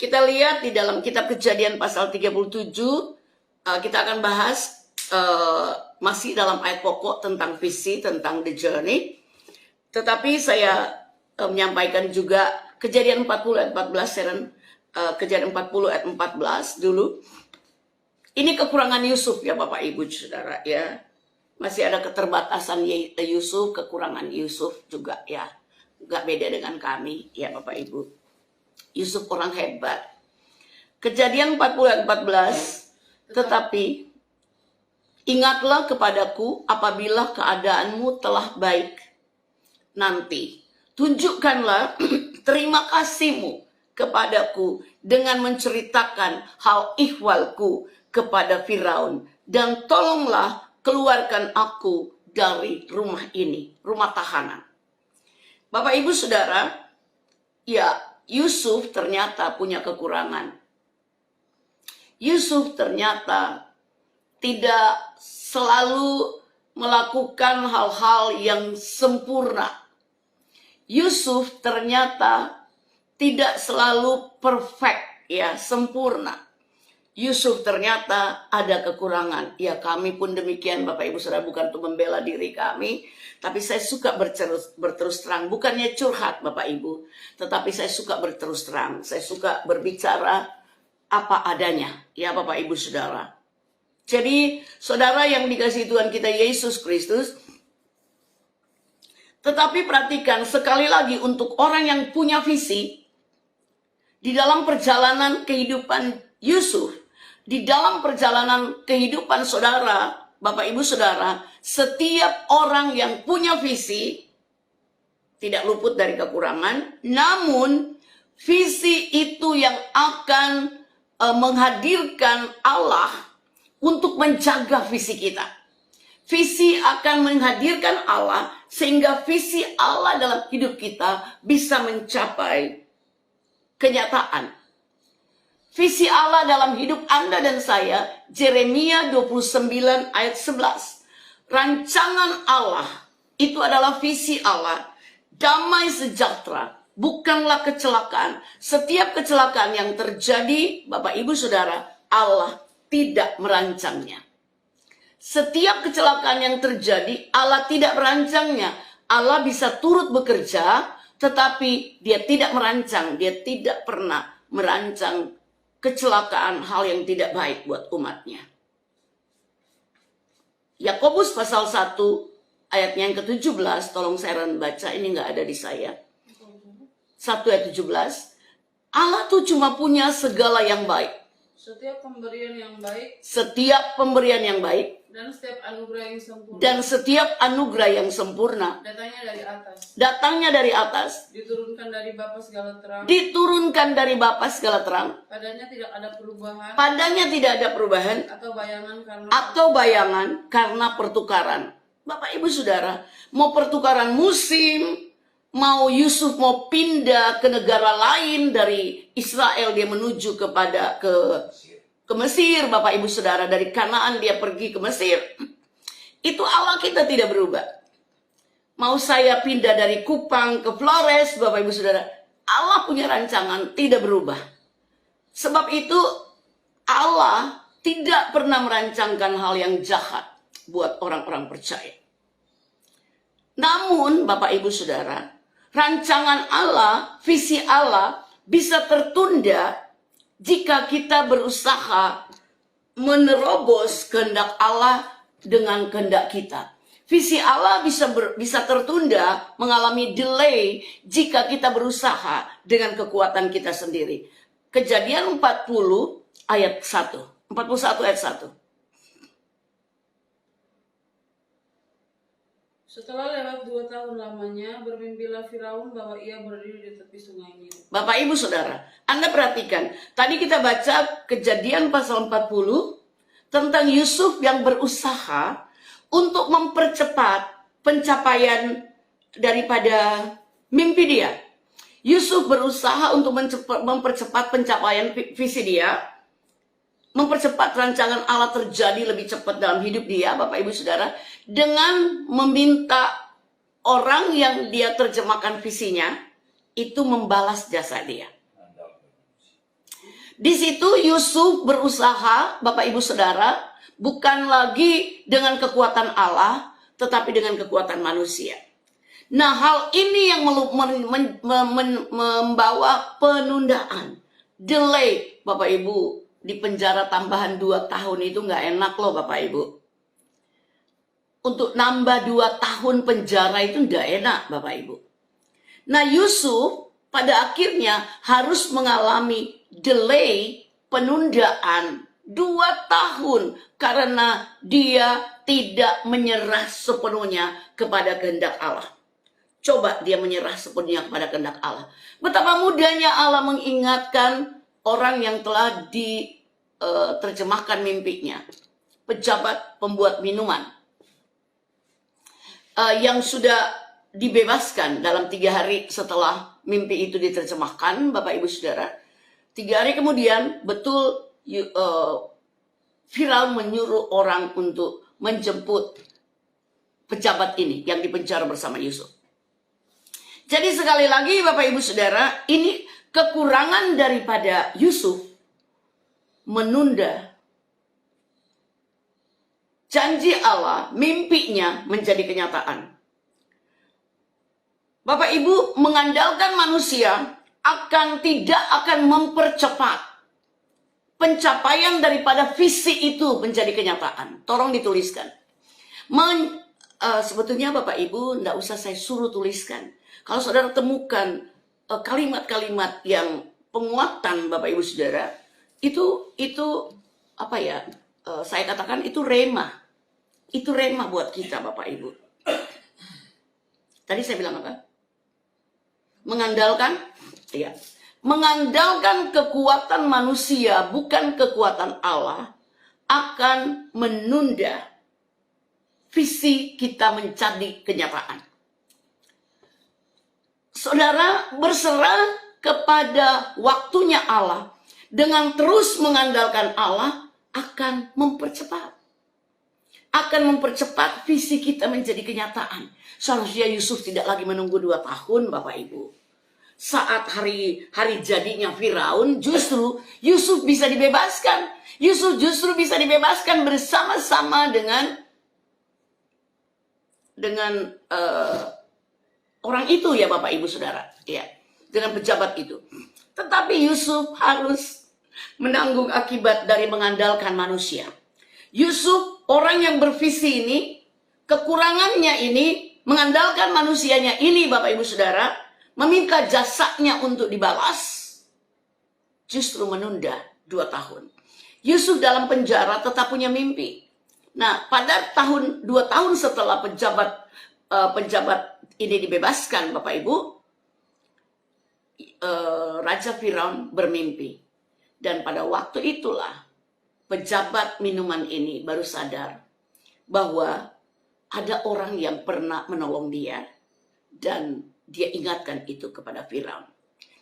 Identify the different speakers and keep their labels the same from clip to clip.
Speaker 1: Kita lihat di dalam kitab Kejadian pasal 37, kita akan bahas masih dalam ayat pokok tentang visi, tentang the journey. Tetapi saya menyampaikan juga Kejadian 40 ayat 14, Kejadian 40 ayat 14 dulu. Ini kekurangan Yusuf ya Bapak Ibu Saudara ya. Masih ada keterbatasan Yusuf, kekurangan Yusuf juga ya. Gak beda dengan kami ya Bapak Ibu. Yusuf orang hebat. Kejadian 40 ayat 14, tetapi ingatlah kepadaku apabila keadaanmu telah baik. Nanti tunjukkanlah terima kasihmu kepadaku dengan menceritakan hal ihwalku kepada Firaun. Dan tolonglah keluarkan aku dari rumah ini, rumah tahanan. Bapak Ibu Saudara, ya Yusuf ternyata punya kekurangan. Yusuf ternyata tidak selalu melakukan hal-hal yang sempurna. Yusuf ternyata tidak selalu perfect, ya, sempurna. Yusuf ternyata ada kekurangan. Ya, kami pun demikian Bapak Ibu Saudara, bukan untuk membela diri kami, tapi saya suka berterus terang. Bukannya curhat Bapak Ibu, tetapi saya suka berterus terang. Saya suka berbicara apa adanya, ya Bapak Ibu Saudara. Jadi saudara yang dikasihi Tuhan kita Yesus Kristus, tetapi perhatikan sekali lagi untuk orang yang punya visi, di dalam perjalanan kehidupan Yusuf, di dalam perjalanan kehidupan saudara, Bapak Ibu Saudara, setiap orang yang punya visi tidak luput dari kekurangan, namun visi itu yang akan menghadirkan Allah untuk menjaga visi kita. Visi akan menghadirkan Allah sehingga visi Allah dalam hidup kita bisa mencapai kenyataan. Visi Allah dalam hidup Anda dan saya, Yeremia 29 ayat 11. Rancangan Allah itu adalah visi Allah. Damai sejahtera, bukanlah kecelakaan. Setiap kecelakaan yang terjadi, Bapak Ibu Saudara, Allah tidak merancangnya. Setiap kecelakaan yang terjadi, Allah tidak merancangnya. Allah bisa turut bekerja, tetapi dia tidak merancang. Dia tidak pernah merancang kecelakaan, hal yang tidak baik buat umatnya. Yakobus pasal 1 ayatnya yang ke-17, tolong saya baca, ini nggak ada di saya. 1 ayat 17, Allah tuh cuma punya segala yang baik.
Speaker 2: Setiap pemberian yang baik.
Speaker 1: Setiap pemberian yang baik.
Speaker 2: Dan setiap anugerah yang sempurna.
Speaker 1: Dan setiap anugerah yang sempurna.
Speaker 2: Datangnya dari atas.
Speaker 1: Datangnya dari atas.
Speaker 2: Diturunkan dari Bapa segala terang.
Speaker 1: Diturunkan dari Bapa segala terang.
Speaker 2: Padanya tidak ada perubahan.
Speaker 1: Padanya tidak ada perubahan.
Speaker 2: Atau bayangan
Speaker 1: karena pertukaran. Bapak Ibu Saudara, mau pertukaran musim, mau Yusuf mau pindah ke negara lain dari Israel, dia menuju ke Mesir, Bapak Ibu Saudara, dari Kanaan dia pergi ke Mesir. Itu Allah kita tidak berubah. Mau saya pindah dari Kupang ke Flores, Bapak Ibu Saudara, Allah punya rancangan tidak berubah. Sebab itu Allah tidak pernah merancangkan hal yang jahat buat orang-orang percaya. Namun Bapak Ibu Saudara, rancangan Allah, visi Allah bisa tertunda jika kita berusaha menerobos kehendak Allah dengan kehendak kita. Visi Allah bisa tertunda, mengalami delay jika kita berusaha dengan kekuatan kita sendiri. Kejadian 40 ayat 1. 41 ayat 1.
Speaker 2: Setelah lewat 2 tahun lamanya, bermimpilah Firaun bahwa ia berdiri di tepi sungai Nil.
Speaker 1: Bapak Ibu Saudara, Anda perhatikan, tadi kita baca Kejadian pasal 40 tentang Yusuf yang berusaha untuk mempercepat pencapaian daripada mimpi dia. Yusuf berusaha untuk mempercepat pencapaian visi dia, mempercepat rancangan Allah terjadi lebih cepat dalam hidup dia, Bapak Ibu Saudara, dengan meminta orang yang dia terjemahkan visinya itu membalas jasa dia. Di situ Yusuf berusaha, Bapak Ibu Saudara, bukan lagi dengan kekuatan Allah, tetapi dengan kekuatan manusia. Nah, hal ini yang membawa penundaan, delay, Bapak Ibu. Di penjara tambahan 2 tahun itu nggak enak loh, Bapak Ibu. Untuk nambah 2 tahun penjara itu nggak enak, Bapak Ibu. Nah, Yusuf pada akhirnya harus mengalami delay, penundaan 2 tahun karena dia tidak menyerah sepenuhnya kepada kehendak Allah. Coba dia menyerah sepenuhnya kepada kehendak Allah. Betapa mudahnya Allah mengingatkan orang yang telah diterjemahkan mimpinya. Pejabat pembuat minuman. Yang sudah dibebaskan dalam 3 hari setelah mimpi itu diterjemahkan, Bapak Ibu Saudara. 3 hari kemudian, betul Firaun menyuruh orang untuk menjemput pejabat ini yang dipenjara bersama Yusuf. Jadi sekali lagi Bapak Ibu Saudara, ini kekurangan daripada Yusuf menunda janji Allah, mimpinya menjadi kenyataan. Bapak Ibu, mengandalkan manusia tidak akan mempercepat pencapaian daripada visi itu menjadi kenyataan. Tolong dituliskan. Sebetulnya Bapak Ibu tidak usah saya suruh tuliskan. Kalau saudara temukan kalimat-kalimat yang penguatan Bapak Ibu Saudara, itu apa ya? Saya katakan itu rema. Itu rema buat kita Bapak Ibu. Tadi saya bilang apa? Mengandalkan kekuatan manusia, bukan kekuatan Allah, akan menunda visi kita menjadi kenyataan. Saudara, berserah kepada waktunya Allah, dengan terus mengandalkan Allah, akan mempercepat visi kita menjadi kenyataan. Seharusnya Yusuf tidak lagi menunggu 2 tahun, Bapak Ibu. Saat hari jadinya Firaun, justru Yusuf bisa dibebaskan. Yusuf justru bisa dibebaskan bersama-sama dengan orang itu ya Bapak Ibu Saudara. Ya, dengan pejabat itu. Tetapi Yusuf harus menanggung akibat dari mengandalkan manusia. Yusuf, orang yang bervisi ini, kekurangannya ini, mengandalkan manusianya ini Bapak Ibu Saudara, meminta jasanya untuk dibalas, justru menunda 2 tahun. Yusuf dalam penjara tetap punya mimpi. Nah, pada 2 tahun setelah penjabat ini dibebaskan Bapak Ibu, Raja Firaun bermimpi. Dan pada waktu itulah pejabat minuman ini baru sadar bahwa ada orang yang pernah menolong dia dan dia ingatkan itu kepada Firaun.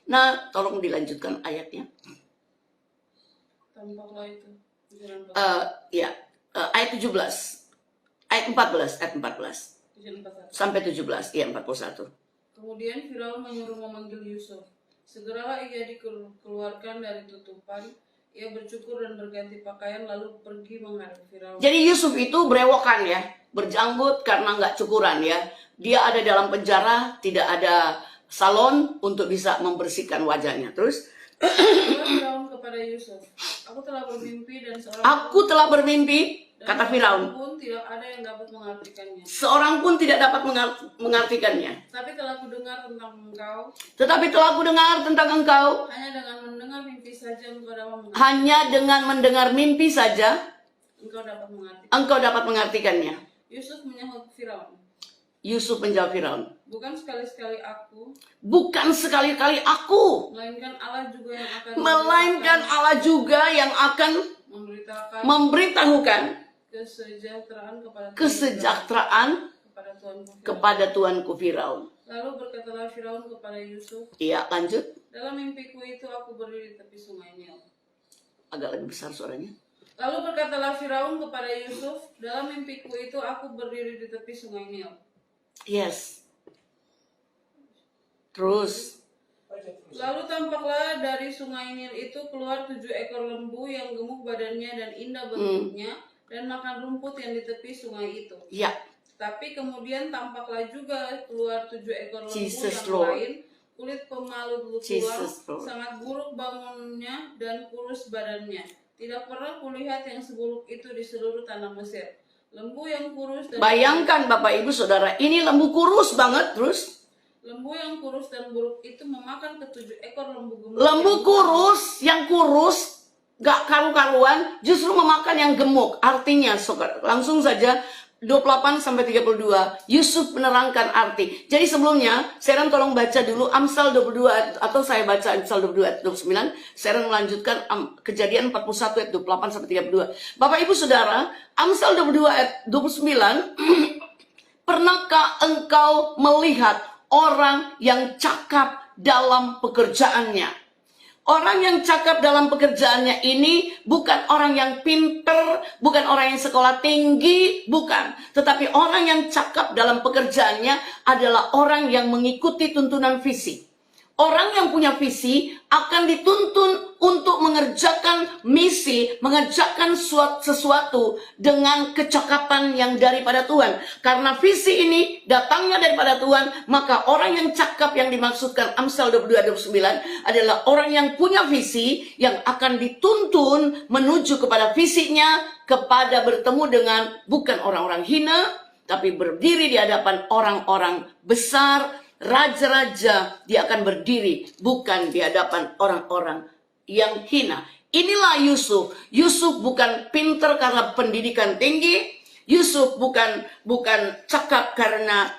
Speaker 1: Nah, tolong dilanjutkan ayatnya.
Speaker 2: Tampaklah itu.
Speaker 1: Ayat 17. Ayat 14, sampai 17, 41.
Speaker 2: Kemudian Firaun menyuruh memanggil Yusuf. Segeralah ia dikeluarkan dari tutupan. Ia bercukur dan berganti pakaian lalu pergi menghadap Firaun.
Speaker 1: Jadi Yusuf itu berewokan ya, berjanggut karena nggak cukuran ya. Dia ada dalam penjara, tidak ada salon untuk bisa membersihkan wajahnya. Terus
Speaker 2: Firaun kepada Yusuf, aku telah bermimpi dan kata Firaun, pun tidak ada yang dapat mengartikannya.
Speaker 1: Seorang pun tidak dapat mengartikannya.
Speaker 2: Tapi telah kudengar tentang engkau.
Speaker 1: Hanya dengan mendengar mimpi saja.
Speaker 2: Engkau
Speaker 1: dapat mengartikannya.
Speaker 2: Yusuf menjawab
Speaker 1: Firaun.
Speaker 2: Bukan sekali-sekali
Speaker 1: aku. Melainkan Allah juga yang akan memberitahukan kesejahteraan kepada Tuanku Firaun.
Speaker 2: Lalu berkatalah Firaun kepada Yusuf.
Speaker 1: Iya, lanjut.
Speaker 2: Dalam mimpiku itu aku berdiri di tepi sungai Nil.
Speaker 1: Agak lebih besar suaranya.
Speaker 2: Lalu berkatalah Firaun kepada Yusuf, dalam mimpiku itu aku berdiri di tepi sungai Nil.
Speaker 1: Yes. Terus
Speaker 2: Lalu tampaklah dari sungai Nil itu keluar 7 ekor lembu yang gemuk badannya dan indah bentuknya dan makan rumput yang di tepi sungai itu.
Speaker 1: Ya,
Speaker 2: Tapi kemudian tampaklah juga keluar 7 ekor lembu
Speaker 1: Jesus
Speaker 2: yang
Speaker 1: Lord.
Speaker 2: lain, kulit pemalu tulang,
Speaker 1: Jesus Lord.
Speaker 2: sangat buruk bangunnya dan kurus badannya. Tidak pernah kulihat yang seburuk itu di seluruh tanah Mesir. Lembu yang kurus dan
Speaker 1: Bayangkan Bapak Ibu Saudara, ini lembu kurus banget terus.
Speaker 2: lembu yang kurus dan buruk itu memakan ketujuh ekor lembu gemuk.
Speaker 1: Lembu kurus, yang kurus, gak karu-karuan, justru memakan yang gemuk. Artinya, langsung saja 28-32, Yusuf menerangkan arti. Jadi sebelumnya, Sharon tolong baca dulu Amsal 22, atau saya baca Amsal 22 ayat 29, Sharon melanjutkan Kejadian 41 ayat 28-32. Bapak Ibu Saudara, Amsal 22 ayat 29, pernahkah engkau melihat orang yang cakap dalam pekerjaannya? Orang yang cakap dalam pekerjaannya ini bukan orang yang pinter, bukan orang yang sekolah tinggi, bukan. Tetapi orang yang cakap dalam pekerjaannya adalah orang yang mengikuti tuntunan visi. Orang yang punya visi akan dituntun untuk mengerjakan misi, mengerjakan sesuatu dengan kecakapan yang daripada Tuhan. Karena visi ini datangnya daripada Tuhan, maka orang yang cakap yang dimaksudkan Amsal 22-29 adalah orang yang punya visi, yang akan dituntun menuju kepada visinya, kepada bertemu dengan bukan orang-orang hina, tapi berdiri di hadapan orang-orang besar, raja-raja. Dia akan berdiri bukan di hadapan orang-orang yang hina. Inilah Yusuf. Yusuf bukan pinter karena pendidikan tinggi. Yusuf bukan cakap karena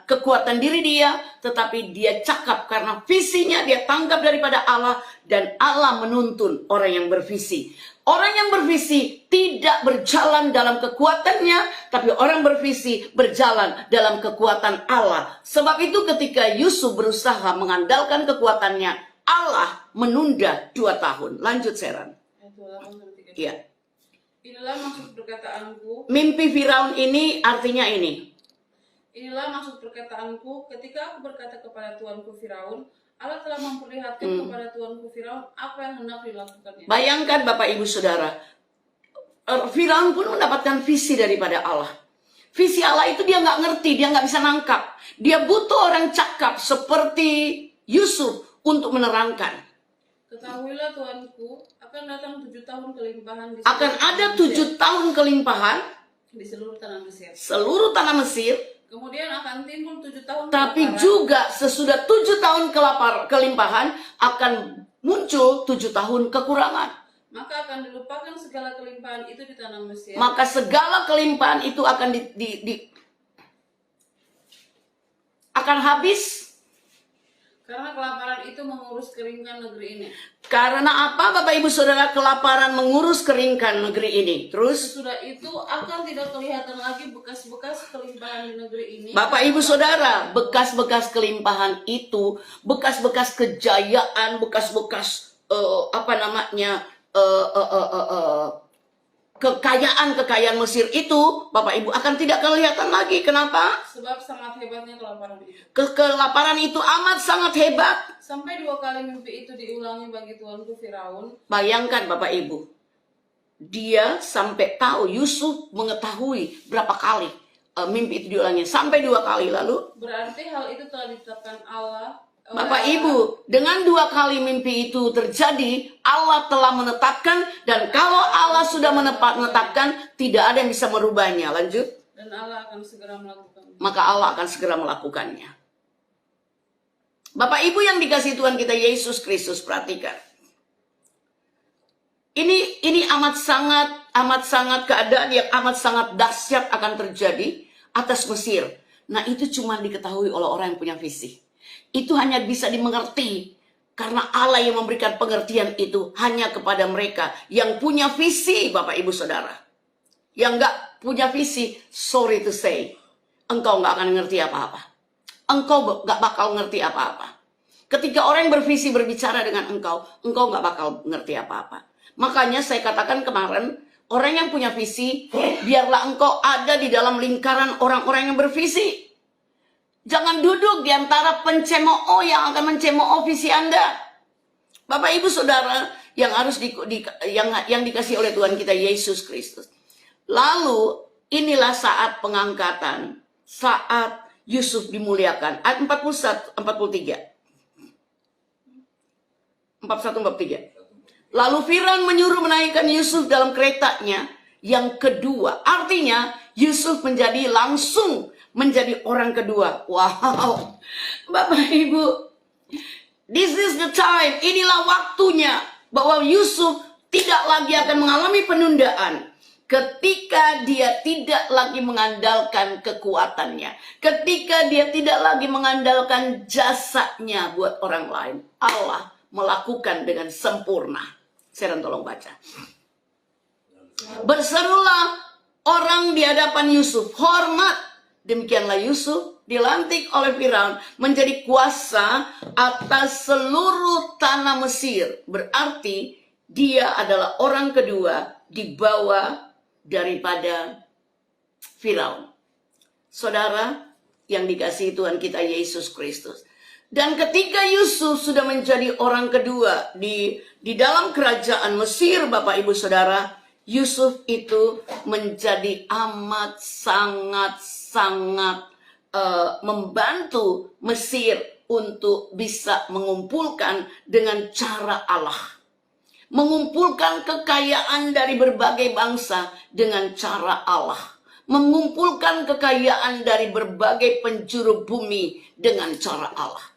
Speaker 1: kekuatan diri dia, tetapi dia cakap karena visinya dia tangkap daripada Allah, dan Allah menuntun orang yang bervisi. Orang yang bervisi tidak berjalan dalam kekuatannya, tapi orang bervisi berjalan dalam kekuatan Allah. Sebab itu ketika Yusuf berusaha mengandalkan kekuatannya, Allah menunda 2 tahun. Lanjut, Sharon. Iya.
Speaker 2: Inilah maksud perkataanku.
Speaker 1: Mimpi Firaun ini artinya ini.
Speaker 2: Inilah maksud perkataanku ketika aku berkata kepada tuanku Firaun, Allah telah memperlihatkan kepada tuanku Firaun apa yang hendak dilakukannya.
Speaker 1: Bayangkan Bapak Ibu Saudara, Firaun pun mendapatkan visi daripada Allah. Visi Allah itu dia nggak ngerti, dia nggak bisa nangkap. Dia butuh orang cakap seperti Yusuf untuk menerangkan.
Speaker 2: Ketahuilah tuanku, akan datang 7 tahun kelimpahan di
Speaker 1: Akan ada 7 tahun kelimpahan
Speaker 2: di seluruh tanah Mesir.
Speaker 1: Seluruh tanah Mesir.
Speaker 2: Kemudian akan timbul 7 tahun
Speaker 1: Tapi
Speaker 2: kelaparan.
Speaker 1: juga sesudah 7 tahun kelimpahan akan muncul 7 tahun kekurangan.
Speaker 2: Maka akan dilupakan segala kelimpahan itu di tanah Mesir.
Speaker 1: Maka segala kelimpahan itu akan akan habis.
Speaker 2: Karena kelaparan itu mengurus keringkan negeri ini.
Speaker 1: Karena apa Bapak Ibu Saudara? Kelaparan mengurus keringkan negeri ini. Terus
Speaker 2: Sesudah itu akan tidak kelihatan lagi bekas-bekas kelimpahan di negeri ini.
Speaker 1: Bapak Ibu Saudara, bekas-bekas kelimpahan itu, bekas-bekas kejayaan, bekas-bekas kekayaan Mesir itu, Bapak Ibu akan tidak kelihatan lagi. Kenapa?
Speaker 2: Sebab sangat hebatnya kelaparan itu.
Speaker 1: Kelaparan itu amat sangat hebat.
Speaker 2: Sampai 2 kali mimpi itu diulangi bagi tuanku Firaun.
Speaker 1: Bayangkan Bapak Ibu, dia sampai tahu, Yusuf mengetahui berapa kali mimpi itu diulangi. Sampai 2 kali. Lalu
Speaker 2: Berarti hal itu telah ditetapkan Allah.
Speaker 1: Bapak Ibu, dengan 2 kali mimpi itu terjadi, Allah telah menetapkan, dan kalau Allah sudah menetapkan, tidak ada yang bisa merubahnya. Lanjut.
Speaker 2: Dan Allah akan segera melakukannya.
Speaker 1: Maka Allah akan segera melakukannya. Bapak Ibu yang dikasihi Tuhan kita Yesus Kristus, perhatikan. Ini amat sangat keadaan yang amat sangat dahsyat akan terjadi atas Mesir. Nah, itu cuma diketahui oleh orang yang punya visi. Itu hanya bisa dimengerti karena Allah yang memberikan pengertian itu hanya kepada mereka yang punya visi, Bapak Ibu Saudara. Yang nggak punya visi, sorry to say, engkau nggak akan ngerti apa-apa. Engkau nggak bakal ngerti apa-apa. Ketika orang yang bervisi berbicara dengan engkau nggak bakal ngerti apa-apa. Makanya saya katakan kemarin, orang yang punya visi, biarlah engkau ada di dalam lingkaran orang-orang yang bervisi. Jangan duduk di antara pencemooh yang akan mencemooh visi Anda. Bapak Ibu Saudara yang harus yang dikasih oleh Tuhan kita Yesus Kristus. Lalu inilah saat pengangkatan, saat Yusuf dimuliakan. Ayat 41, 43. 41-43. Lalu Firaun menyuruh menaikkan Yusuf dalam keretanya yang kedua. Artinya Yusuf langsung menjadi orang kedua. Wow. Bapak Ibu, this is the time. Inilah waktunya bahwa Yusuf tidak lagi akan mengalami penundaan. Ketika dia tidak lagi mengandalkan kekuatannya. Ketika dia tidak lagi mengandalkan jasanya buat orang lain. Allah melakukan dengan sempurna. Saya tolong baca. Berserulah orang di hadapan Yusuf. Hormat. Demikianlah Yusuf dilantik oleh Firaun menjadi kuasa atas seluruh tanah Mesir. Berarti dia adalah orang kedua di bawah daripada Firaun. Saudara yang dikasihi Tuhan kita Yesus Kristus. Dan ketika Yusuf sudah menjadi orang kedua di dalam kerajaan Mesir, Bapak Ibu Saudara, Yusuf itu menjadi amat sangat membantu Mesir untuk bisa mengumpulkan dengan cara Allah. Mengumpulkan kekayaan dari berbagai bangsa dengan cara Allah. Mengumpulkan kekayaan dari berbagai penjuru bumi dengan cara Allah.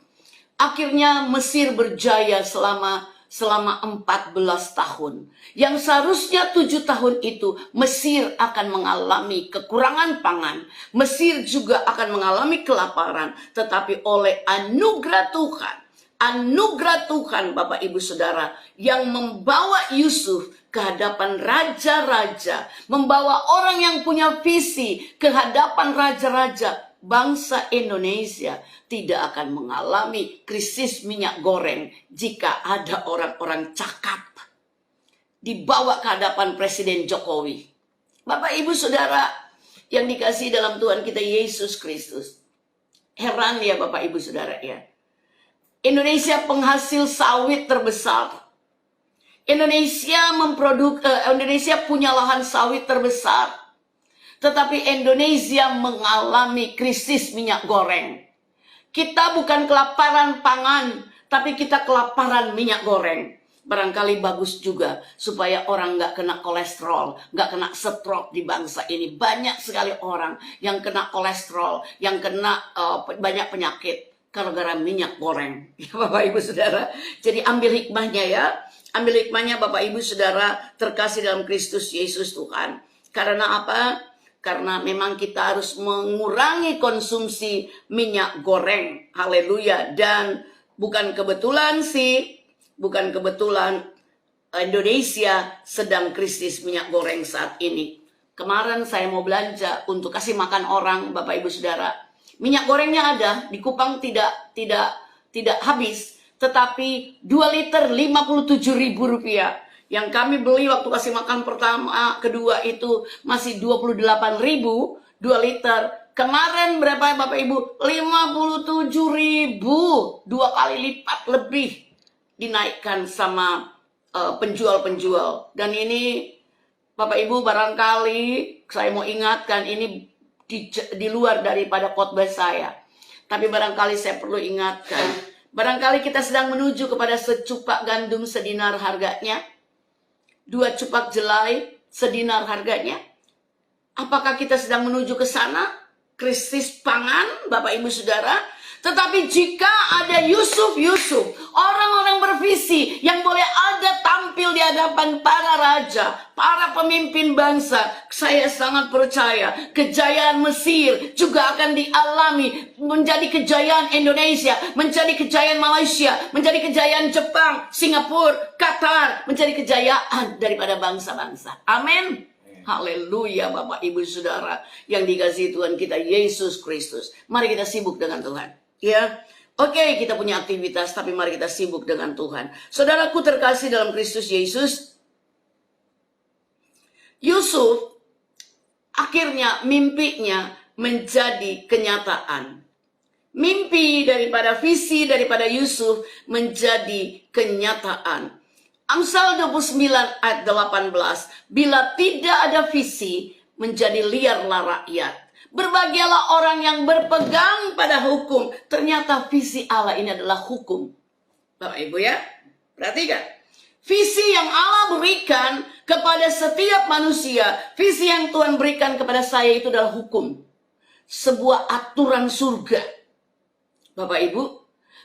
Speaker 1: Akhirnya Mesir berjaya selama 14 tahun. Yang seharusnya 7 tahun itu Mesir akan mengalami kekurangan pangan. Mesir juga akan mengalami kelaparan. Tetapi oleh anugerah Tuhan Bapak Ibu Saudara yang membawa Yusuf ke hadapan raja-raja. Membawa orang yang punya visi ke hadapan raja-raja. Bangsa Indonesia tidak akan mengalami krisis minyak goreng jika ada orang-orang cakap dibawa ke hadapan Presiden Jokowi. Bapak Ibu Saudara yang dikasihi dalam Tuhan kita Yesus Kristus. Heran ya Bapak Ibu Saudara ya. Indonesia penghasil sawit terbesar. Indonesia punya lahan sawit terbesar. Tetapi Indonesia mengalami krisis minyak goreng. Kita bukan kelaparan pangan, tapi kita kelaparan minyak goreng. Barangkali bagus juga supaya orang nggak kena kolesterol, nggak kena stroke di bangsa ini. Banyak sekali orang yang kena kolesterol, yang kena banyak penyakit gara-gara minyak goreng. Ya Bapak Ibu Saudara. Jadi ambil hikmahnya ya. Ambil hikmahnya Bapak Ibu Saudara terkasih dalam Kristus Yesus Tuhan. Karena apa? Karena memang kita harus mengurangi konsumsi minyak goreng. Haleluya. Dan bukan kebetulan Indonesia sedang krisis minyak goreng saat ini. Kemarin saya mau belanja untuk kasih makan orang, Bapak Ibu Saudara. Minyak gorengnya ada, di Kupang tidak habis. Tetapi 2 liter Rp57.000. Yang kami beli waktu kasih makan pertama, kedua itu masih 28.000 2 liter. Kemarin berapa ya Bapak Ibu? 57.000, 2 kali lipat lebih dinaikkan sama penjual-penjual. Dan ini Bapak Ibu barangkali saya mau ingatkan ini di luar daripada khotbah saya. Tapi barangkali saya perlu ingatkan. Barangkali kita sedang menuju kepada secupak gandum sedinar harganya. 2 cupak jelai sedinar harganya. Apakah kita sedang menuju ke sana? Krisis pangan, Bapak Ibu Saudara. Tetapi jika ada Yusuf, orang-orang bervisi yang boleh ada tampil di hadapan para raja, para pemimpin bangsa, saya sangat percaya kejayaan Mesir juga akan dialami menjadi kejayaan Indonesia, menjadi kejayaan Malaysia, menjadi kejayaan Jepang, Singapura, Qatar, menjadi kejayaan daripada bangsa-bangsa. Amin. Haleluya Bapak Ibu Saudara yang dikasihi Tuhan kita Yesus Kristus. Mari kita sibuk dengan Tuhan. Ya, oke, kita punya aktivitas, tapi mari kita sibuk dengan Tuhan. Saudaraku terkasih dalam Kristus Yesus, Yusuf akhirnya mimpinya menjadi kenyataan. mimpi daripada visi daripada Yusuf menjadi kenyataan. Amsal 29 ayat 18, bila tidak ada visi, menjadi liarlah rakyat. Berbahagialah orang yang berpegang pada hukum. Ternyata visi Allah ini adalah hukum. Bapak Ibu ya, perhatikan. Visi yang Allah berikan kepada setiap manusia, visi yang Tuhan berikan kepada saya itu adalah hukum. Sebuah aturan surga. Bapak Ibu,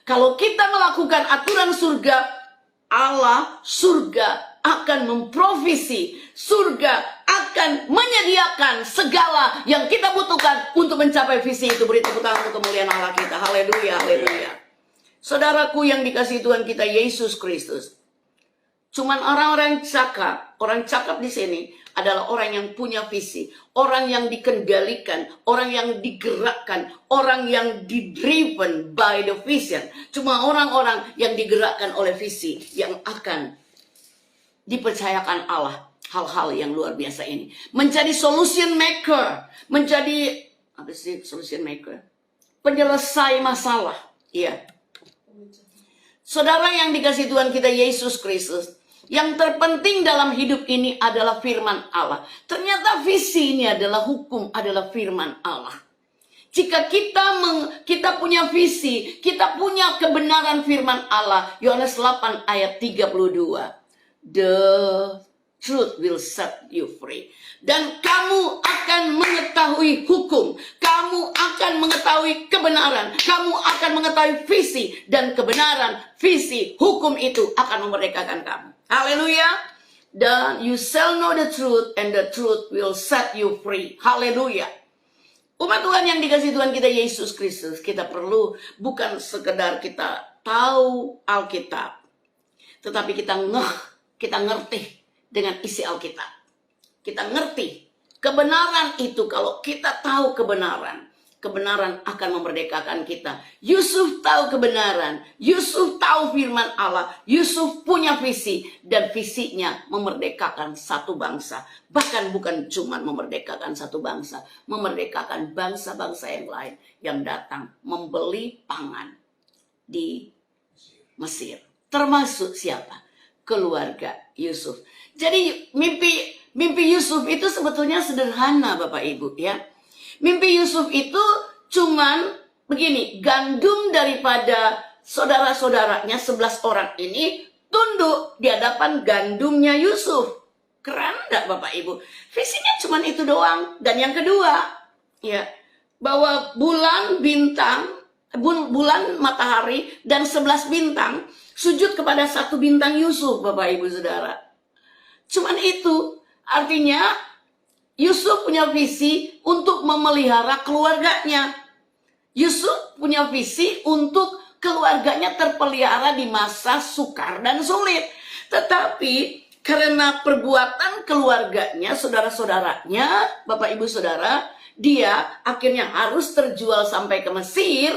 Speaker 1: kalau kita melakukan aturan surga, Allah surga akan memprovisi, surga akan menyediakan segala yang kita butuhkan untuk mencapai visi itu. Beri tepuk tangan untuk kemuliaan Allah kita. Haleluya, haleluya. Saudaraku yang dikasihi Tuhan kita Yesus Kristus, cuman orang-orang cakap di sini adalah orang yang punya visi, orang yang dikendalikan, orang yang digerakkan, orang yang didriven by the vision. Cuma orang-orang yang digerakkan oleh visi yang akan dipercayakan Allah hal-hal yang luar biasa ini. Menjadi solution maker, menjadi apa sih solution maker? Penyelesai masalah. Iya. Saudara yang dikasihi Tuhan kita Yesus Kristus, yang terpenting dalam hidup ini adalah firman Allah. Ternyata visi ini adalah hukum, adalah firman Allah. Jika kita punya visi, kita punya kebenaran firman Allah. Yohanes 8 ayat 32. The truth will set you free. Dan kamu akan mengetahui hukum. Kamu akan mengetahui kebenaran. Kamu akan mengetahui visi. Dan kebenaran, visi, hukum itu akan memerdekakan kamu. Haleluya. Dan you shall know the truth and the truth will set you free. Haleluya. Umat Tuhan yang dikasihi Tuhan kita Yesus Kristus, kita perlu bukan sekedar kita tahu Alkitab, tetapi kita ngerti dengan isi Alkitab. Kita ngerti kebenaran itu. Kalau kita tahu kebenaran, kebenaran akan memerdekakan kita. Yusuf tahu kebenaran, Yusuf tahu firman Allah, Yusuf punya visi, dan visinya memerdekakan satu bangsa. Bahkan bukan cuma memerdekakan satu bangsa, memerdekakan bangsa-bangsa yang lain yang datang membeli pangan di Mesir. Termasuk siapa? Keluarga Yusuf. Jadi mimpi Yusuf itu sebetulnya sederhana Bapak Ibu ya. Mimpi Yusuf itu cuman begini, gandum daripada saudara-saudaranya 11 orang ini tunduk di hadapan gandumnya Yusuf. Keren enggak Bapak Ibu? Visinya cuman itu doang. Dan yang kedua, ya, bahwa bulan, matahari dan 11 bintang sujud kepada satu bintang Yusuf Bapak Ibu Saudara. Cuman itu, artinya Yusuf punya visi untuk memelihara keluarganya. Yusuf punya visi untuk keluarganya terpelihara di masa sukar dan sulit. Tetapi karena perbuatan keluarganya, saudara-saudaranya, Bapak Ibu Saudara, dia akhirnya harus terjual sampai ke Mesir.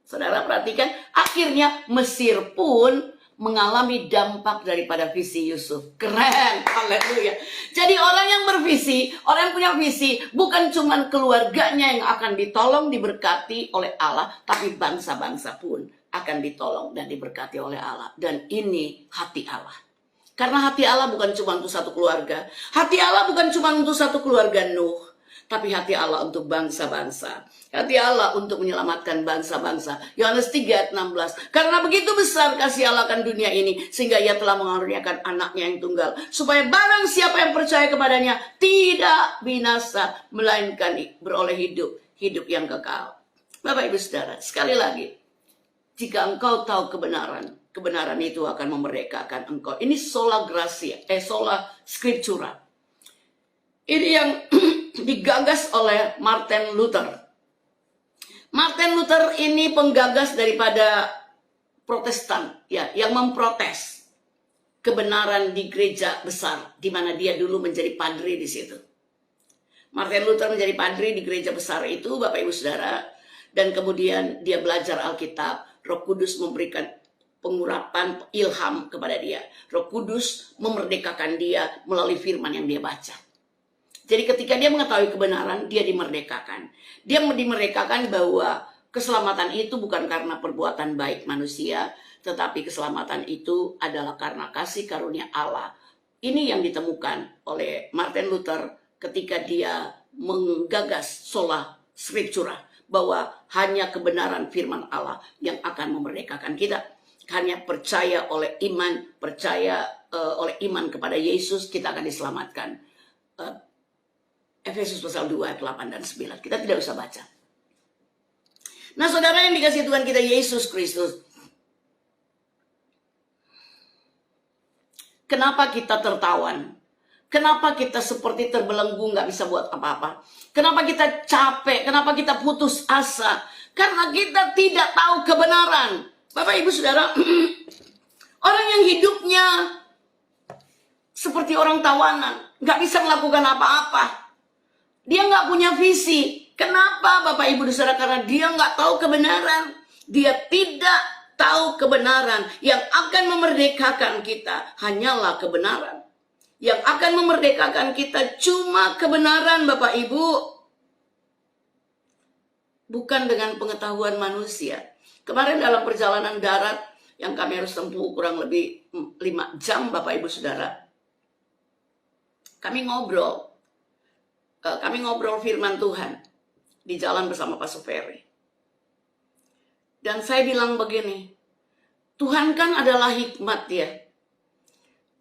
Speaker 1: Saudara perhatikan, akhirnya Mesir pun mengalami dampak daripada visi Yusuf. Keren, haleluya. Jadi orang yang bervisi, orang yang punya visi, bukan cuma keluarganya yang akan ditolong, diberkati oleh Allah, tapi bangsa-bangsa pun akan ditolong dan diberkati oleh Allah. Dan ini hati Allah. Karena hati Allah bukan cuma untuk satu keluarga. Hati Allah bukan cuma untuk satu keluarga Nuh, tapi hati Allah untuk bangsa-bangsa. Hati Allah untuk menyelamatkan bangsa-bangsa. Yohanes 3 ayat 16. Karena begitu besar kasih Allah akan dunia ini, sehingga ia telah mengaruniakan anaknya yang tunggal, supaya barang siapa yang percaya kepadanya tidak binasa, melainkan beroleh hidup yang kekal. Bapak Ibu Saudara, sekali lagi, jika engkau tahu kebenaran, kebenaran itu akan memerdekakan engkau. Ini sola gratia, sola scriptura. Ini yang digagas oleh Martin Luther. Martin Luther ini penggagas daripada Protestan, ya, yang memprotes kebenaran di gereja besar, di mana dia dulu menjadi padri di situ. Martin Luther menjadi padri di gereja besar itu, Bapak Ibu Saudara, dan kemudian dia belajar Alkitab. Roh Kudus memberikan pengurapan ilham kepada dia. Roh Kudus memerdekakan dia melalui firman yang dia baca. Jadi ketika dia mengetahui kebenaran, dia dimerdekakan. Dia dimerdekakan bahwa keselamatan itu bukan karena perbuatan baik manusia, tetapi keselamatan itu adalah karena kasih karunia Allah. Ini yang ditemukan oleh Martin Luther ketika dia menggagas sola scriptura, bahwa hanya kebenaran firman Allah yang akan memerdekakan kita. Hanya percaya oleh iman, oleh iman kepada Yesus kita akan diselamatkan. Efesus pasal 2 ayat 8 dan 9. Kita tidak usah baca. Nah, saudara yang dikasihi Tuhan kita Yesus Kristus, kenapa kita tertawan? Kenapa kita seperti terbelenggu, nggak bisa buat apa-apa? Kenapa kita capek? Kenapa kita putus asa? Karena kita tidak tahu kebenaran. Bapak, Ibu, Saudara, orang yang hidupnya seperti orang tawanan, nggak bisa melakukan apa-apa. Dia nggak punya visi. Kenapa, Bapak, Ibu, Saudara? Karena dia nggak tahu kebenaran. Dia tidak tahu kebenaran. Yang akan memerdekakan kita hanyalah kebenaran. Yang akan memerdekakan kita cuma kebenaran, Bapak, Ibu. Bukan dengan pengetahuan manusia. Kemarin dalam perjalanan darat yang kami harus tempuh kurang lebih 5 jam, Bapak, Ibu, Saudara. Kami ngobrol firman Tuhan di jalan bersama Pastor Ferry. Dan saya bilang begini, Tuhan kan adalah hikmat ya.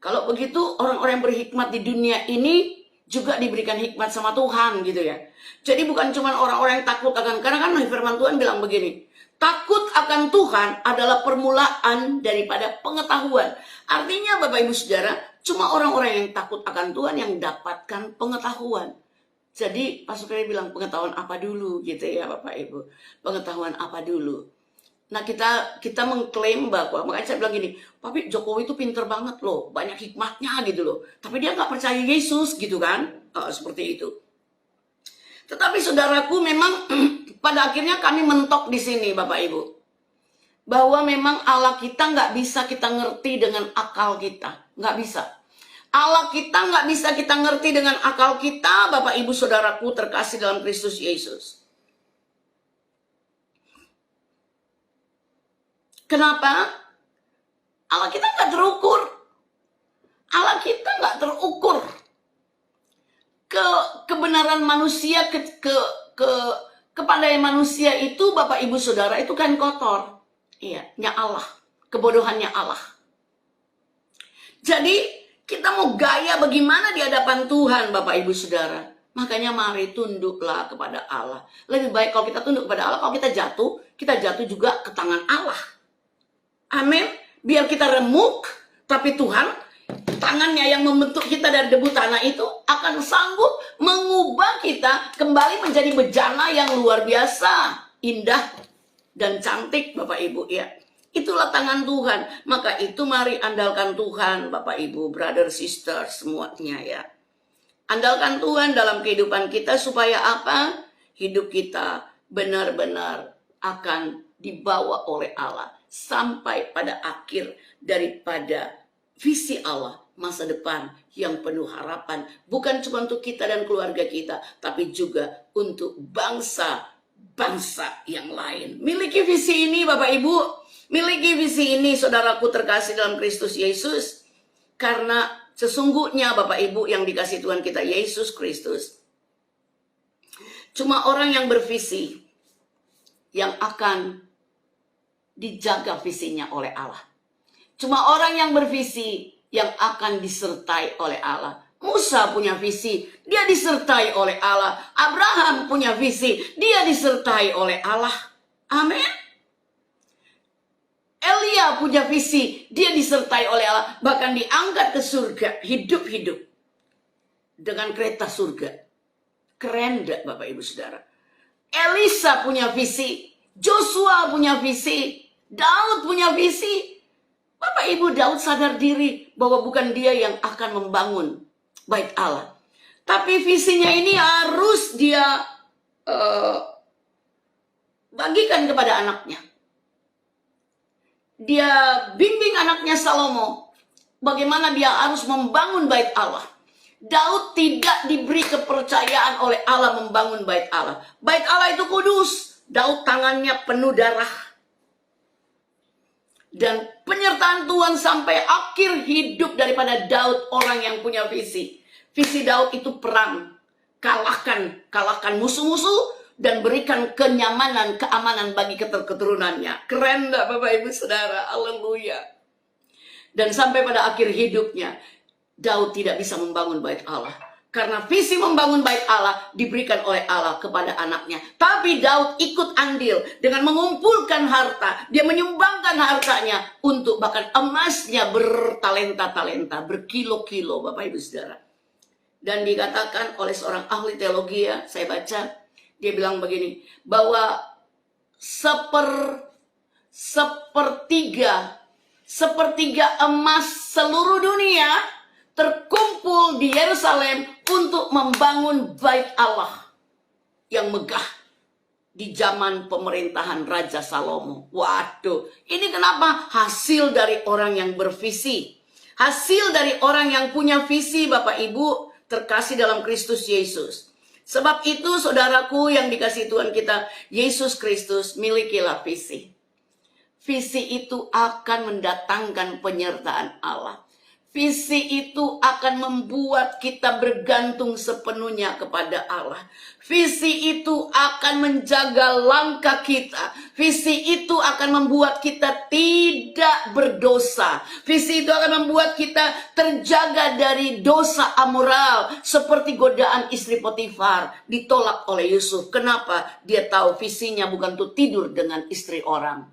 Speaker 1: Kalau begitu orang-orang yang berhikmat di dunia ini juga diberikan hikmat sama Tuhan gitu ya. Jadi bukan cuma orang-orang yang takut akan, karena kan firman Tuhan bilang begini, takut akan Tuhan adalah permulaan daripada pengetahuan. Artinya Bapak, Ibu, Saudara, cuma orang-orang yang takut akan Tuhan yang dapatkan pengetahuan. Jadi Pastor Ferry bilang, pengetahuan apa dulu gitu ya Bapak, Ibu. Pengetahuan apa dulu. Nah, kita mengklaim bahwa, makanya saya bilang gini, Pak Jokowi itu pinter banget loh, banyak hikmatnya gitu loh. Tapi dia nggak percaya Yesus gitu kan, seperti itu. Tetapi saudaraku, memang pada akhirnya kami mentok di sini Bapak, Ibu, bahwa memang Allah kita nggak bisa kita ngerti dengan akal kita, nggak bisa. Allah kita nggak bisa kita ngerti dengan akal kita, Bapak, Ibu, Saudaraku terkasih dalam Kristus Yesus. Kenapa? Allah kita nggak terukur. Allah kita nggak terukur. Kebenaran manusia, kepandaian manusia itu, Bapak, Ibu, Saudara, itu kan kotor. Iya, nya Allah. Kebodohannya Allah. Jadi kita mau gaya bagaimana di hadapan Tuhan, Bapak, Ibu, Saudara. Makanya mari tunduklah kepada Allah. Lebih baik kalau kita tunduk kepada Allah, kalau kita jatuh juga ke tangan Allah. Amin. Biar kita remuk, tapi Tuhan, tangannya yang membentuk kita dari debu tanah itu akan sanggup mengubah kita kembali menjadi bejana yang luar biasa, indah dan cantik, Bapak, Ibu, ya. Itulah tangan Tuhan. Maka itu mari andalkan Tuhan, Bapak, Ibu, brother, sister, semuanya ya. Andalkan Tuhan dalam kehidupan kita supaya apa? Hidup kita benar-benar akan dibawa oleh Allah sampai pada akhir daripada visi Allah, masa depan yang penuh harapan, bukan cuma untuk kita dan keluarga kita, tapi juga untuk bangsa-bangsa yang lain. Miliki visi ini Bapak, Ibu, miliki visi ini saudaraku terkasih dalam Kristus Yesus, karena sesungguhnya Bapak, Ibu yang dikasih Tuhan kita Yesus Kristus, cuma orang yang bervisi yang akan dijaga visinya oleh Allah. Cuma orang yang bervisi yang akan disertai oleh Allah. Musa punya visi, dia disertai oleh Allah. Abraham punya visi, dia disertai oleh Allah. Amin. Elia punya visi, dia disertai oleh Allah. Bahkan diangkat ke surga, hidup-hidup dengan kereta surga. Keren gak Bapak, Ibu, Saudara? Elisa punya visi, Joshua punya visi, Daud punya visi. Bapak, Ibu, Daud sadar diri bahwa bukan dia yang akan membangun bait Allah, tapi visinya ini harus dia bagikan kepada anaknya. Dia bimbing anaknya Salomo bagaimana dia harus membangun bait Allah. Daud tidak diberi kepercayaan oleh Allah membangun bait Allah. Bait Allah itu kudus. Daud tangannya penuh darah. Dan penyertaan Tuhan sampai akhir hidup daripada Daud, orang yang punya visi. Visi Daud itu perang. Kalahkan musuh-musuh dan berikan kenyamanan, keamanan bagi keturunannya. Keren enggak Bapak Ibu Saudara? Haleluya. Dan sampai pada akhir hidupnya, Daud tidak bisa membangun bait Allah. Karena visi membangun bait Allah diberikan oleh Allah kepada anaknya. Tapi Daud ikut andil dengan mengumpulkan harta. Dia menyumbangkan hartanya untuk bahkan emasnya bertalenta-talenta, berkilo-kilo Bapak Ibu Saudara. Dan dikatakan oleh seorang ahli teologi, ya, saya baca, dia bilang begini, bahwa sepertiga emas seluruh dunia terkumpul di Yerusalem untuk membangun bait Allah yang megah di zaman pemerintahan Raja Salomo. Waduh, ini kenapa? Hasil dari orang yang bervisi. Hasil dari orang yang punya visi, Bapak Ibu terkasih dalam Kristus Yesus. Sebab itu saudaraku yang dikasih Tuhan kita Yesus Kristus, milikilah visi. Visi itu akan mendatangkan penyertaan Allah. Visi itu akan membuat kita bergantung sepenuhnya kepada Allah. Visi itu akan menjaga langkah kita. Visi itu akan membuat kita tidak berdosa. Visi itu akan membuat kita terjaga dari dosa amoral. Seperti godaan istri Potifar ditolak oleh Yusuf. Kenapa? Dia tahu visinya bukan untuk tidur dengan istri orang.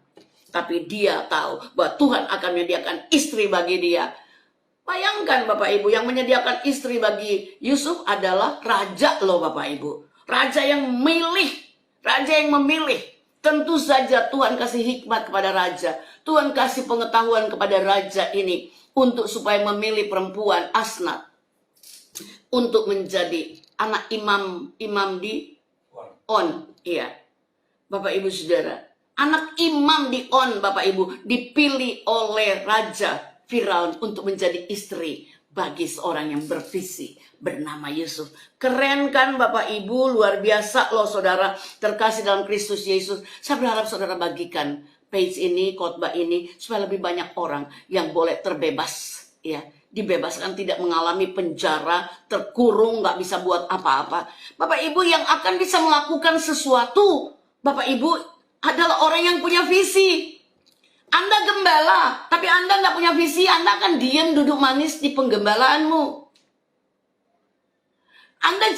Speaker 1: Tapi dia tahu bahwa Tuhan akan menyediakan istri bagi dia. Bayangkan Bapak Ibu, yang menyediakan istri bagi Yusuf adalah raja loh Bapak Ibu. Raja yang memilih. Tentu saja Tuhan kasih hikmat kepada raja. Tuhan kasih pengetahuan kepada raja ini untuk supaya memilih perempuan Asnat untuk menjadi anak imam di On. Iya. Bapak Ibu Saudara, anak imam di On Bapak Ibu dipilih oleh Raja Firaun untuk menjadi istri bagi seorang yang bervisi bernama Yusuf. Keren kan Bapak Ibu? Luar biasa loh saudara terkasih dalam Kristus Yesus. Saya berharap saudara bagikan page ini, khotbah ini, supaya lebih banyak orang yang boleh terbebas, ya, dibebaskan, tidak mengalami penjara, terkurung, nggak bisa buat apa-apa. Bapak Ibu yang akan bisa melakukan sesuatu, Bapak Ibu adalah orang yang punya visi. Anda gembala, tapi Anda nggak punya visi, Anda akan diam duduk manis di penggembalaanmu. Anda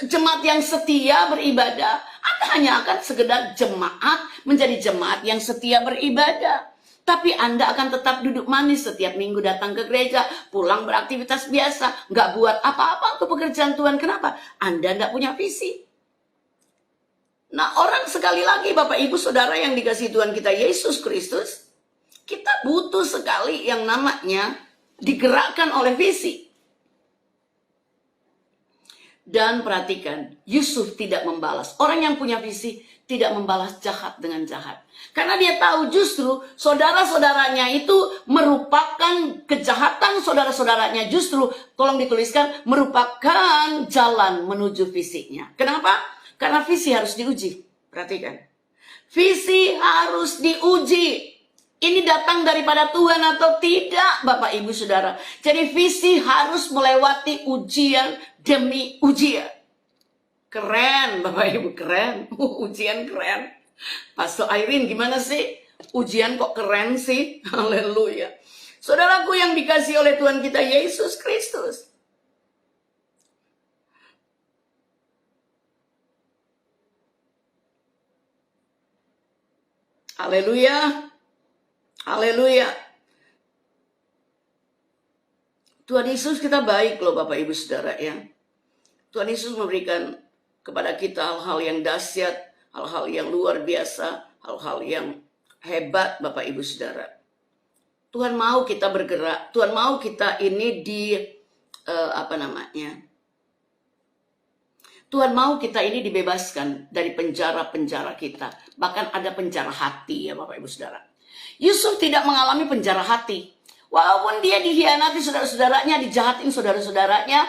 Speaker 1: jemaat yang setia beribadah, Anda hanya akan sekedar menjadi jemaat yang setia beribadah. Tapi Anda akan tetap duduk manis setiap minggu datang ke gereja, pulang beraktivitas biasa, nggak buat apa-apa untuk pekerjaan Tuhan. Kenapa? Anda nggak punya visi. Nah, orang sekali lagi Bapak Ibu Saudara yang dikasihi Tuhan kita Yesus Kristus, kita butuh sekali yang namanya digerakkan oleh visi. Dan perhatikan, Yusuf tidak membalas. Orang yang punya visi tidak membalas jahat dengan jahat. Karena dia tahu justru saudara-saudaranya itu merupakan kejahatan saudara-saudaranya. Justru, tolong dituliskan, merupakan jalan menuju visinya. Kenapa? Karena visi harus diuji. Perhatikan. Visi harus diuji. Ini datang daripada Tuhan atau tidak, Bapak Ibu Saudara. Jadi visi harus melewati ujian demi ujian. Keren, Bapak Ibu, keren. Ujian keren. Pastor Irene, gimana sih? Ujian kok keren sih? Haleluya. Saudaraku yang dikasihi oleh Tuhan kita Yesus Kristus. Haleluya. Haleluya. Tuhan Yesus kita baik loh Bapak Ibu Saudara ya. Tuhan Yesus memberikan kepada kita hal-hal yang dahsyat, hal-hal yang luar biasa, hal-hal yang hebat Bapak Ibu Saudara. Tuhan mau kita bergerak, Tuhan mau kita ini Tuhan mau kita ini dibebaskan dari penjara-penjara kita. Bahkan ada penjara hati ya Bapak Ibu Saudara. Yusuf tidak mengalami penjara hati. Walaupun dia dihianati saudara-saudaranya, dijahatin saudara-saudaranya.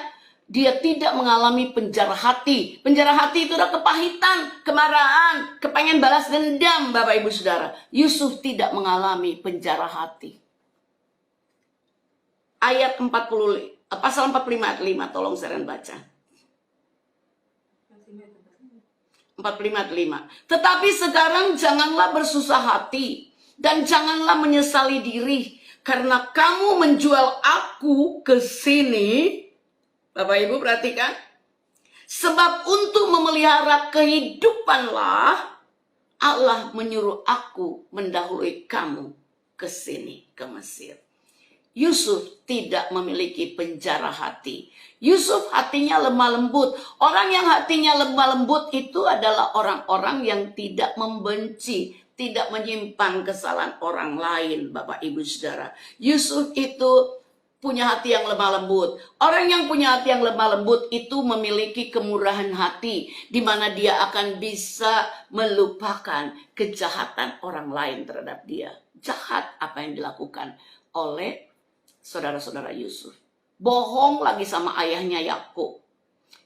Speaker 1: Dia tidak mengalami penjara hati. Penjara hati itu adalah kepahitan, kemarahan, kepengen balas dendam, Bapak Ibu Saudara. Yusuf tidak mengalami penjara hati. Ayat 40, pasal 45 ayat 5, tolong Seren baca. 45 ayat 5. Tetapi sekarang janganlah bersusah hati dan janganlah menyesali diri karena kamu menjual aku ke sini. Bapak Ibu perhatikan. Sebab untuk memelihara kehidupanlah Allah menyuruh aku mendahului kamu ke sini, ke Mesir. Yusuf tidak memiliki penjara hati. Yusuf hatinya lemah lembut. Orang yang hatinya lemah lembut itu adalah orang-orang yang tidak membenci, tidak menyimpan kesalahan orang lain, Bapak Ibu Saudara. Yusuf itu punya hati yang lemah lembut. Orang yang punya hati yang lemah lembut itu memiliki kemurahan hati, di mana dia akan bisa melupakan kejahatan orang lain terhadap dia. Jahat apa yang dilakukan oleh saudara-saudara Yusuf. Bohong lagi sama ayahnya Yakub.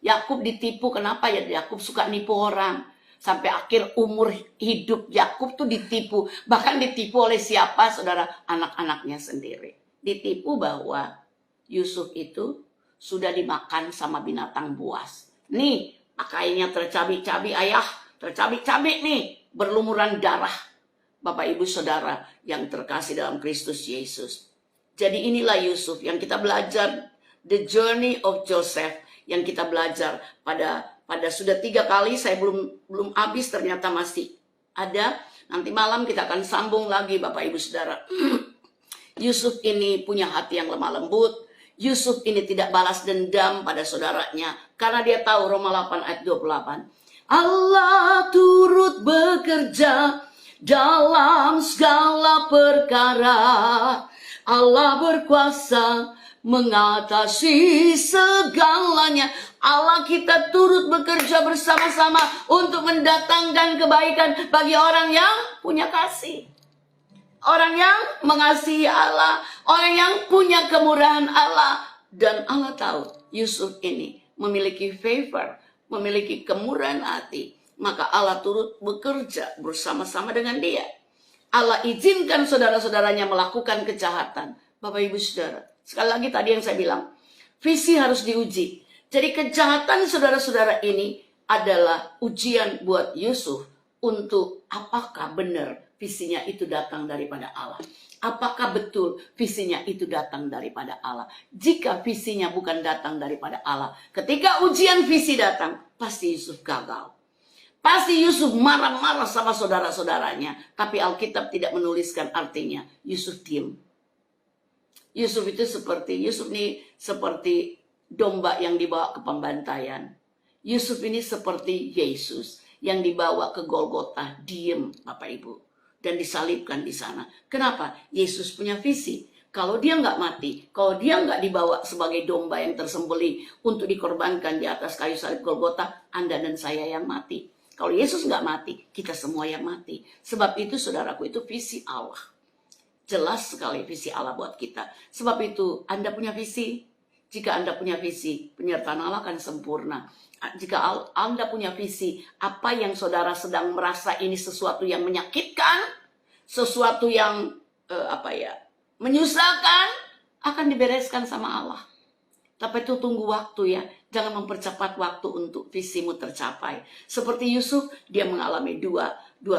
Speaker 1: Yakub ditipu. Kenapa ya? Yakub suka nipu orang. Sampai akhir umur hidup Yakub tuh ditipu. Bahkan ditipu oleh siapa, saudara? Anak-anaknya sendiri. Ditipu bahwa Yusuf itu sudah dimakan sama binatang buas. Nih, pakaiannya tercabik-cabik ayah. Tercabik-cabik nih. Berlumuran darah. Bapak Ibu Saudara yang terkasih dalam Kristus Yesus. Jadi inilah Yusuf yang kita belajar. The journey of Joseph. Yang kita belajar pada sudah 3 kali. Saya belum habis, ternyata masih ada. Nanti malam kita akan sambung lagi Bapak Ibu Saudara. Yusuf ini punya hati yang lemah lembut. Yusuf ini tidak balas dendam pada saudaranya. Karena dia tahu Roma 8 ayat 28. Allah turut bekerja dalam segala perkara. Allah berkuasa mengatasi segalanya. Allah kita turut bekerja bersama-sama untuk mendatangkan kebaikan bagi orang yang punya kasih. Orang yang mengasihi Allah, orang yang punya kemurahan Allah. Dan Allah tahu Yusuf ini memiliki favor, memiliki kemurahan hati. Maka Allah turut bekerja bersama-sama dengan dia. Allah izinkan saudara-saudaranya melakukan kejahatan. Bapak Ibu Saudara, sekali lagi tadi yang saya bilang, visi harus diuji. Jadi kejahatan saudara-saudara ini adalah ujian buat Yusuf untuk apakah benar visinya itu datang daripada Allah. Apakah betul visinya itu datang daripada Allah? Jika visinya bukan datang daripada Allah, ketika ujian visi datang, pasti Yusuf gagal. Pasti Yusuf marah-marah sama saudara-saudaranya. Tapi Alkitab tidak menuliskan artinya. Yusuf diam. Yusuf ini seperti domba yang dibawa ke pembantaian. Yusuf ini seperti Yesus yang dibawa ke Golgota, diem Bapak Ibu, dan disalibkan di sana. Kenapa? Yesus punya visi. Kalau dia nggak mati, kalau dia nggak dibawa sebagai domba yang tersembelih untuk dikorbankan di atas kayu salib Golgota, Anda dan saya yang mati. Kalau Yesus nggak mati, kita semua yang mati. Sebab itu saudaraku, itu visi Allah. Jelas sekali visi Allah buat kita. Sebab itu Anda punya visi. Jika Anda punya visi, penyertaan Allah akan sempurna. Jika Anda punya visi, apa yang saudara sedang merasa ini sesuatu yang menyakitkan, sesuatu yang menyusahkan, akan dibereskan sama Allah. Tapi itu tunggu waktu ya. Jangan mempercepat waktu untuk visimu tercapai. Seperti Yusuf, dia mengalami dua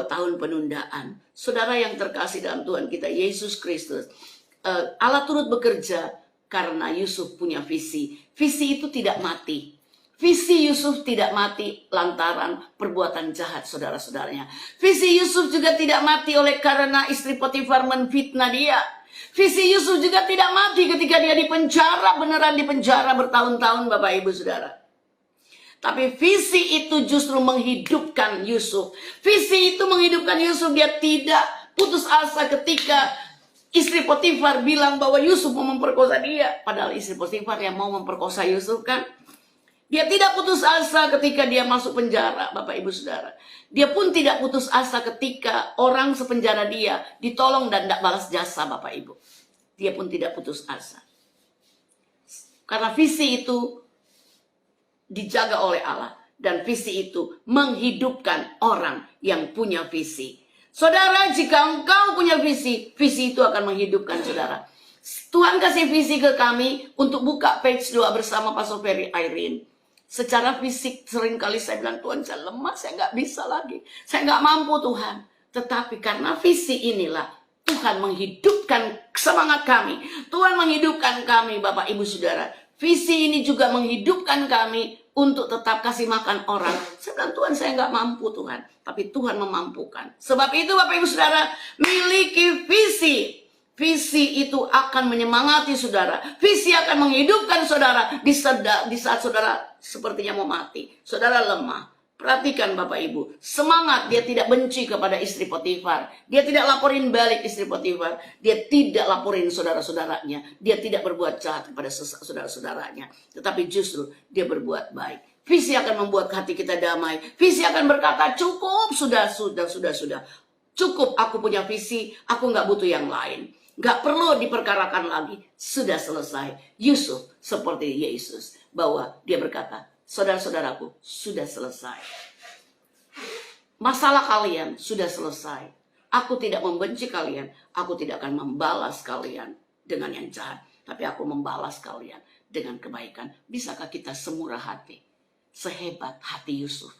Speaker 1: tahun penundaan. Saudara yang terkasih dalam Tuhan kita, Yesus Kristus. Allah turut bekerja karena Yusuf punya visi. Visi itu tidak mati. Visi Yusuf tidak mati lantaran perbuatan jahat saudara-saudaranya. Visi Yusuf juga tidak mati oleh karena istri Potifar menfitnah dia. Visi Yusuf juga tidak mati ketika dia dipenjara, beneran dipenjara bertahun-tahun Bapak Ibu Saudara. Tapi visi itu justru menghidupkan Yusuf. Visi itu menghidupkan Yusuf, dia tidak putus asa ketika istri Potifar bilang bahwa Yusuf mau memperkosa dia. Padahal istri Potifar yang mau memperkosa Yusuf kan. Dia tidak putus asa ketika dia masuk penjara, Bapak Ibu Saudara. Dia pun tidak putus asa ketika orang sepenjara dia ditolong dan tidak balas jasa, Bapak Ibu. Dia pun tidak putus asa. Karena visi itu dijaga oleh Allah. Dan visi itu menghidupkan orang yang punya visi. Saudara, jika engkau punya visi, visi itu akan menghidupkan saudara. Tuhan kasih visi ke kami untuk buka page 2 bersama Pastor Ferry Irene. Secara fisik seringkali saya bilang, Tuhan saya lemah, saya nggak bisa lagi. Saya nggak mampu Tuhan. Tetapi karena visi inilah Tuhan menghidupkan semangat kami. Tuhan menghidupkan kami Bapak Ibu Saudara. Visi ini juga menghidupkan kami untuk tetap kasih makan orang. Saya bilang, Tuhan saya nggak mampu Tuhan. Tapi Tuhan memampukan. Sebab itu Bapak Ibu Saudara, miliki visi. Visi itu akan menyemangati saudara. Visi akan menghidupkan saudara di saat saudara sepertinya mau mati. Saudara lemah. Perhatikan Bapak Ibu. Semangat, dia tidak benci kepada istri Potifar. Dia tidak laporin balik istri Potifar. Dia tidak laporin saudara-saudaranya. Dia tidak berbuat jahat kepada saudara-saudaranya. Tetapi justru dia berbuat baik. Visi akan membuat hati kita damai. Visi akan berkata, cukup, sudah. Cukup, aku punya visi, aku nggak butuh yang lain. Nggak perlu diperkarakan lagi. Sudah selesai. Yusuf seperti Yesus. Bahwa dia berkata, saudara-saudaraku, sudah selesai. Masalah kalian sudah selesai. Aku tidak membenci kalian. Aku tidak akan membalas kalian dengan yang jahat. Tapi aku membalas kalian dengan kebaikan. Bisakah kita semurah hati? Sehebat hati Yusuf.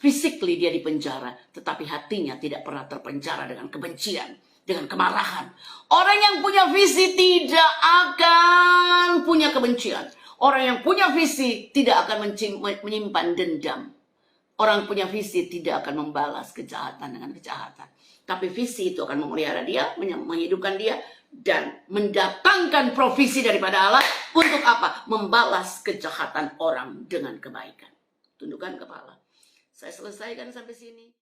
Speaker 1: Physically dia dipenjara. Tetapi hatinya tidak pernah terpenjara dengan kebencian. Dengan kemarahan. Orang yang punya visi tidak akan punya kebencian. Orang yang punya visi tidak akan menyimpan dendam. Orang punya visi tidak akan membalas kejahatan dengan kejahatan. Tapi visi itu akan memelihara dia, menghidupkan dia, dan mendatangkan provisi daripada Allah. Untuk apa? Membalas kejahatan orang dengan kebaikan. Tundukkan kepala. Saya selesaikan sampai sini.